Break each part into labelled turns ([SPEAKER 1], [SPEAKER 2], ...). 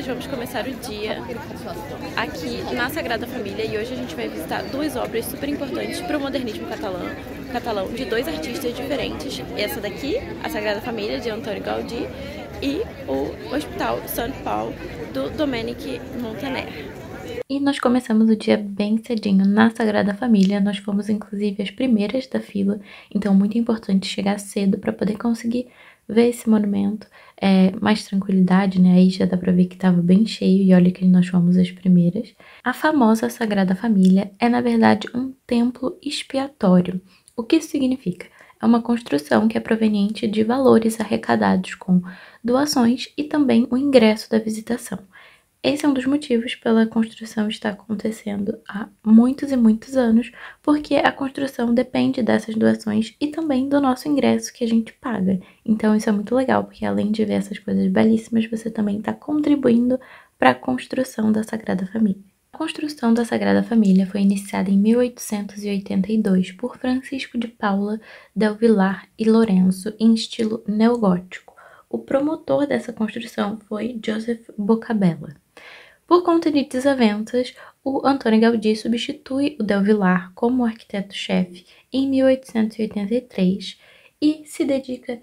[SPEAKER 1] nós vamos começar o dia aqui na Sagrada Família e hoje a gente vai visitar duas obras super importantes para o modernismo catalão de dois artistas diferentes. Essa daqui, a Sagrada Família, de Antoni Gaudí, e o Hospital Sant Pau, do Domènec Montaner. E nós começamos o dia bem cedinho na Sagrada Família. Nós fomos inclusive as primeiras da fila, então muito importante chegar cedo para poder conseguir ver esse monumento, mais tranquilidade, né? Aí já dá pra ver que tava bem cheio e olha que nós fomos as primeiras. A famosa Sagrada Família é, na verdade, um templo expiatório. O que isso significa? É uma construção que é proveniente de valores arrecadados com doações e também o ingresso da visitação. Esse é um dos motivos pela construção estar acontecendo há muitos e muitos anos, porque a construção depende dessas doações e também do nosso ingresso que a gente paga. Então isso é muito legal, porque além de ver essas coisas belíssimas, você também está contribuindo para a construção da Sagrada Família. A construção da Sagrada Família foi iniciada em 1882 por Francisco de Paula del Vilar e Lourenço em estilo neogótico. O promotor dessa construção foi Joseph Boccabella. Por conta de desavenças, o Antoni Gaudí substitui o del Vilar como arquiteto-chefe em 1883 e se dedica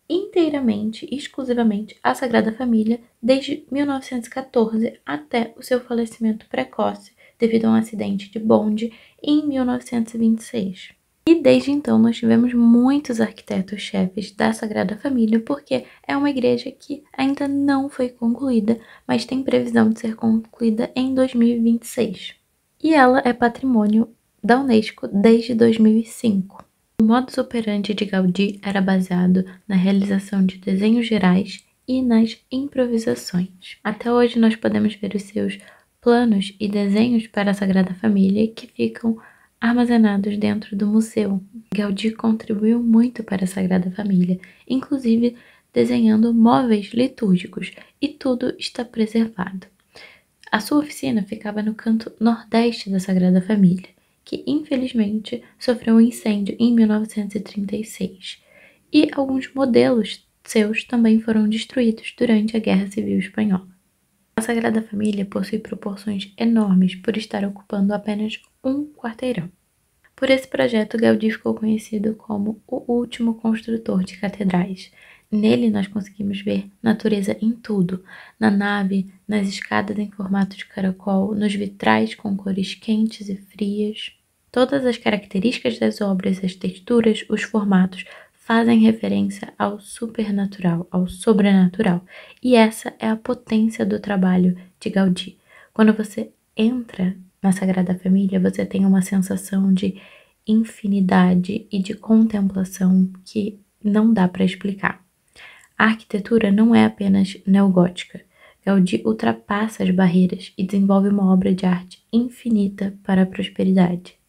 [SPEAKER 1] inteiramente e exclusivamente à Sagrada Família desde 1914 até o seu falecimento precoce devido a um acidente de bonde em 1926. E desde então nós tivemos muitos arquitetos-chefes da Sagrada Família, porque é uma igreja que ainda não foi concluída, mas tem previsão de ser concluída em 2026. E ela é patrimônio da Unesco desde 2005. O modus operandi de Gaudí era baseado na realização de desenhos gerais e nas improvisações. Até hoje nós podemos ver os seus planos e desenhos para a Sagrada Família que ficam armazenados dentro do museu. Gaudí contribuiu muito para a Sagrada Família, inclusive desenhando móveis litúrgicos, e tudo está preservado. A sua oficina ficava no canto nordeste da Sagrada Família, que infelizmente sofreu um incêndio em 1936, e alguns modelos seus também foram destruídos durante a Guerra Civil Espanhola. A Sagrada Família possui proporções enormes por estar ocupando apenas um quarteirão. Por esse projeto, Gaudí ficou conhecido como o último construtor de catedrais. Nele nós conseguimos ver natureza em tudo, na nave, nas escadas em formato de caracol, nos vitrais com cores quentes e frias. Todas as características das obras, as texturas, os formatos, fazem referência ao supernatural, ao sobrenatural. E essa é a potência do trabalho de Gaudí. Quando você entra na Sagrada Família, você tem uma sensação de infinidade e de contemplação que não dá para explicar. A arquitetura não é apenas neogótica. Gaudí ultrapassa as barreiras e desenvolve uma obra de arte infinita para a prosperidade.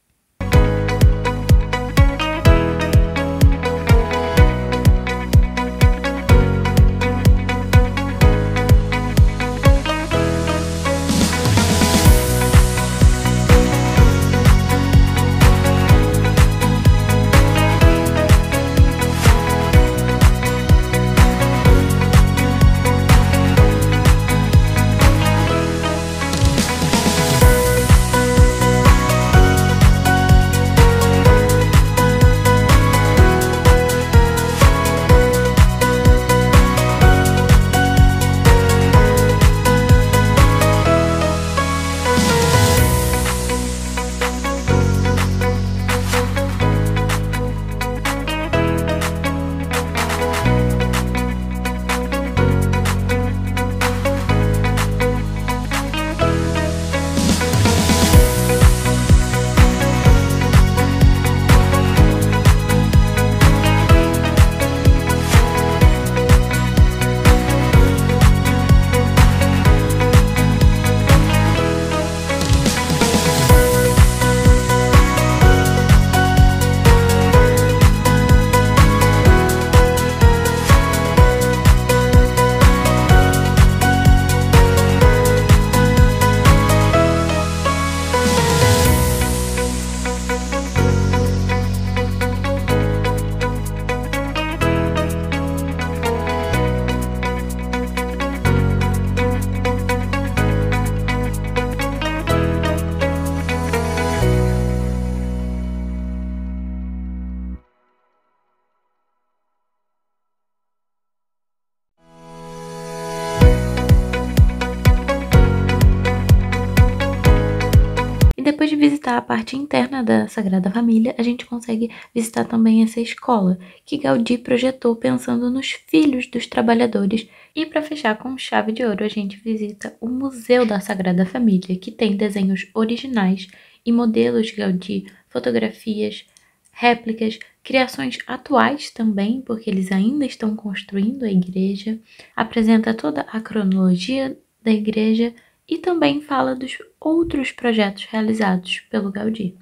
[SPEAKER 2] visitar a parte interna da Sagrada Família, a gente consegue visitar também essa escola que Gaudí projetou pensando nos filhos dos trabalhadores. E para fechar com chave de ouro, a gente visita o Museu da Sagrada Família, que tem desenhos originais e modelos de Gaudí, fotografias, réplicas, criações atuais também, porque eles ainda estão construindo a igreja, apresenta toda a cronologia da igreja e também fala dos outros projetos realizados pelo Gaudí.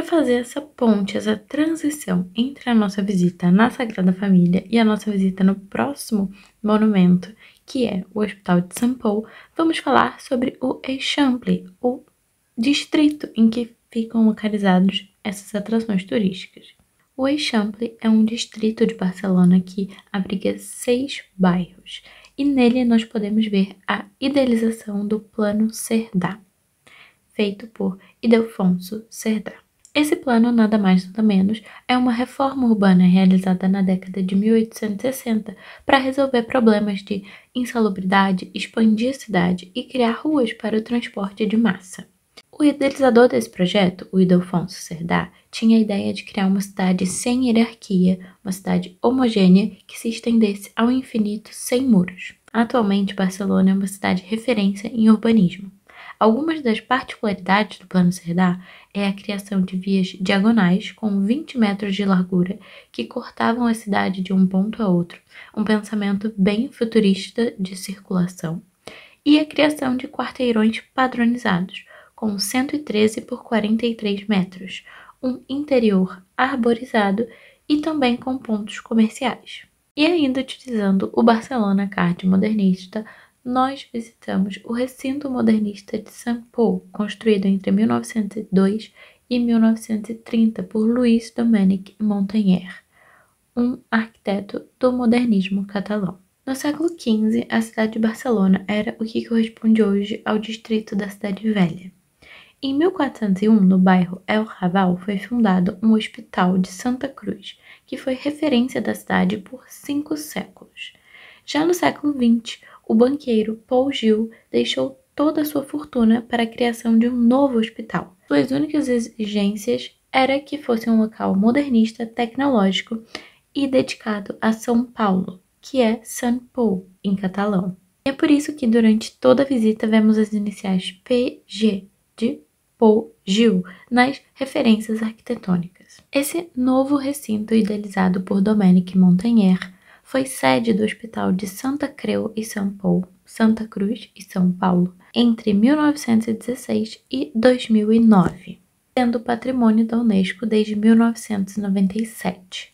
[SPEAKER 2] Fazer essa ponte, essa transição entre a nossa visita na Sagrada Família e a nossa visita no próximo monumento, que é o Hospital de Saint Paul, vamos falar sobre o Eixample, o distrito em que ficam localizados essas atrações turísticas. O Eixample é um distrito de Barcelona que abriga 6 bairros, e nele nós podemos ver a idealização do Plano Cerdà, feito por Ildefonso Cerdà. Esse plano, nada mais nada menos, é uma reforma urbana realizada na década de 1860 para resolver problemas de insalubridade, expandir a cidade e criar ruas para o transporte de massa. O idealizador desse projeto, o Ildefonso Cerdà, tinha a ideia de criar uma cidade sem hierarquia, uma cidade homogênea que se estendesse ao infinito sem muros. Atualmente, Barcelona é uma cidade referência em urbanismo. Algumas das particularidades do Plano Cerdà é a criação de vias diagonais com 20 metros de largura que cortavam a cidade de um ponto a outro, um pensamento bem futurista de circulação, e a criação de quarteirões padronizados, com 113 por 43 metros, um interior arborizado e também com pontos comerciais. E ainda utilizando o Barcelona Card modernista, nós visitamos o recinto modernista de Saint Paul, construído entre 1902 e 1930 por Louis Domènech Montagnier, um arquiteto do modernismo catalão. No século XV, a cidade de Barcelona era o que corresponde hoje ao distrito da Cidade Velha. Em 1401, no bairro El Raval, foi fundado um hospital de Santa Cruz, que foi referência da cidade por 5 séculos. Já no século XX, o banqueiro Paul Gil deixou toda a sua fortuna para a criação de um novo hospital. Suas únicas exigências era que fosse um local modernista, tecnológico e dedicado a São Paulo, que é Saint Paul em catalão. É por isso que durante toda a visita vemos as iniciais PG de Paul Gil nas referências arquitetônicas. Esse novo recinto, idealizado por Domènech Montagnier, foi sede do Hospital de Santa Creu e São Paulo, Santa Cruz e São Paulo, entre 1916 e 2009, sendo patrimônio da Unesco desde 1997.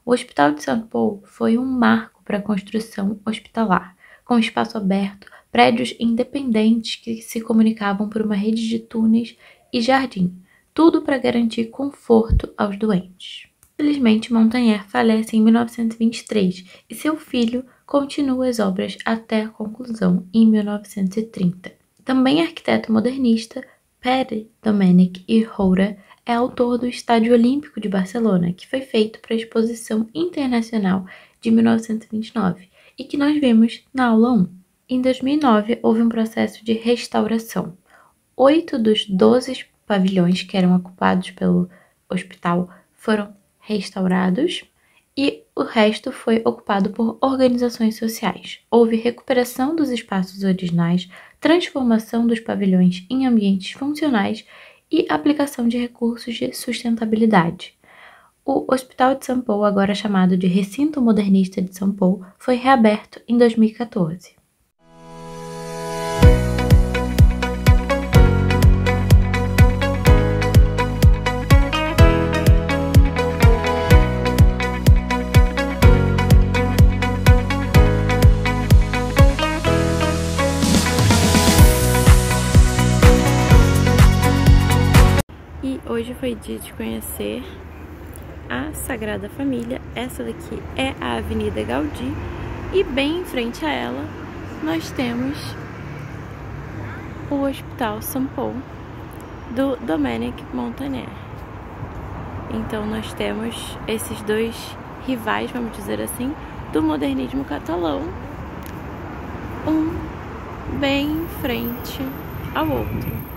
[SPEAKER 2] O Hospital de São Paulo foi um marco para a construção hospitalar, com espaço aberto, prédios independentes que se comunicavam por uma rede de túneis e jardim, tudo para garantir conforto aos doentes. Infelizmente, Montagnier falece em 1923 e seu filho continua as obras até a conclusão em 1930. Também arquiteto modernista, Pere Domènech i Roura é autor do Estádio Olímpico de Barcelona, que foi feito para a Exposição Internacional de 1929 e que nós vimos na aula 1. Em 2009, houve um processo de restauração. 8 dos 12 pavilhões que eram ocupados pelo hospital foram restaurados e o resto foi ocupado por organizações sociais. Houve recuperação dos espaços originais, transformação dos pavilhões em ambientes funcionais e aplicação de recursos de sustentabilidade. O Hospital de São Paulo, agora chamado de Recinto Modernista de São Paulo, foi reaberto em 2014.
[SPEAKER 1] Hoje foi dia de conhecer a Sagrada Família. Essa daqui é a Avenida Gaudí E bem em frente a ela, nós temos o Hospital St. Paul, do Dominique Montagnier. Então nós temos esses dois rivais, vamos dizer assim, do modernismo catalão, um bem em frente ao outro.